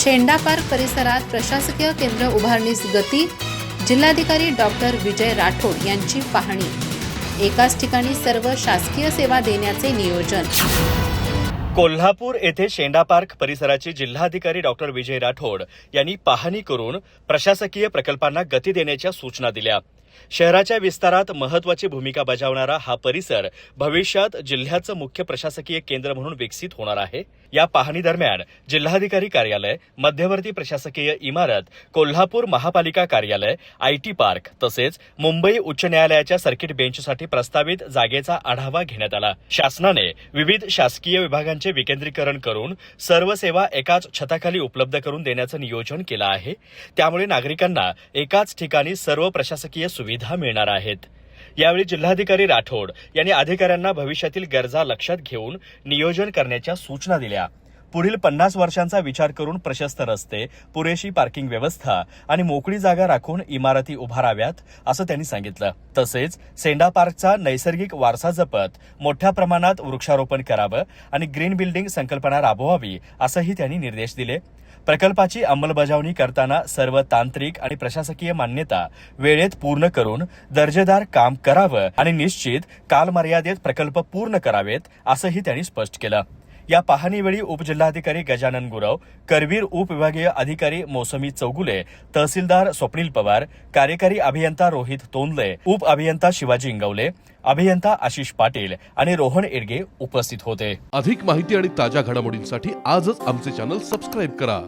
शेंडा park परिसरात प्रशासकीय केंद्र उभारणीस गती. जिल्हाधिकारी डॉक्टर विजय राठोड यांची पाहणी. एकाच ठिकाणी सर्व शासकीय सेवा देण्याचे नियोजन. कोल्हापूर येथे शेंडा पार्क परिसराची जिल्हाधिकारी डॉक्टर विजय राठोड यांनी पाहणी करून प्रशासकीय प्रकल्पांना गती देण्याच्या सूचना दिल्या. शहराच्या विस्तारात महत्वाची भूमिका बजावणारा हा परिसर भविष्यात जिल्ह्याचं मुख्य प्रशासकीय केंद्र म्हणून विकसित होणार आहे. या पाहणी दरम्यान जिल्हाधिकारी कार्यालय, मध्यवर्ती प्रशासकीय इमारत, कोल्हापूर महापालिका कार्यालय, आयटी पार्क तसेच मुंबई उच्च न्यायालयाच्या सर्किट बेंचसाठी प्रस्तावित जागेचा आढावा घेण्यात आला. शासनाने विविध शासकीय विभागांचे विकेंद्रीकरण करून सर्व सेवा एकाच छताखाली उपलब्ध करून देण्याचं नियोजन केलं आहे. त्यामुळे नागरिकांना एकाच ठिकाणी सर्व प्रशासकीय सुविधा मिळणार आहेत. यावेळी जिल्हाधिकारी राठोड यांनी अधिकाऱ्यांना भविष्यातील गरजा लक्षात घेऊन नियोजन करण्याच्या सूचना दिल्या. पुढील 50 वर्षांचा विचार करून प्रशस्त रस्ते, पुरेशी पार्किंग व्यवस्था आणि मोकळी जागा राखून इमारती उभाराव्यात असं त्यांनी सांगितलं. तसेच शेंडा पार्कचा नैसर्गिक वारसा जपत मोठ्या प्रमाणात वृक्षारोपण करावं आणि ग्रीन बिल्डिंग संकल्पना राबवावी असंही त्यांनी निर्देश दिले. प्रकल्पाची अंमलबजावणी करताना सर्व तांत्रिक आणि प्रशासकीय मान्यता वेळेत पूर्ण करून दर्जेदार काम करावं आणि निश्चित कालमर्यादेत प्रकल्प पूर्ण करावेत असंही त्यांनी स्पष्ट केलं. या पाहणीवेळी उपजिल्हाधिकारी गजानन गुरव, करवीर उपविभागीय अधिकारी मौसमी चौगुले, तहसीलदार स्वप्नील पवार, कार्यकारी अभियंता रोहित तोंदले, उप अभियंता शिवाजी इंगवले, अभियंता आशिष पाटील आणि रोहन एडगे उपस्थित होते. अधिक माहिती आणि ताज्या घडामोडींसाठी आजच आमचे चॅनल सबस्क्राईब करा.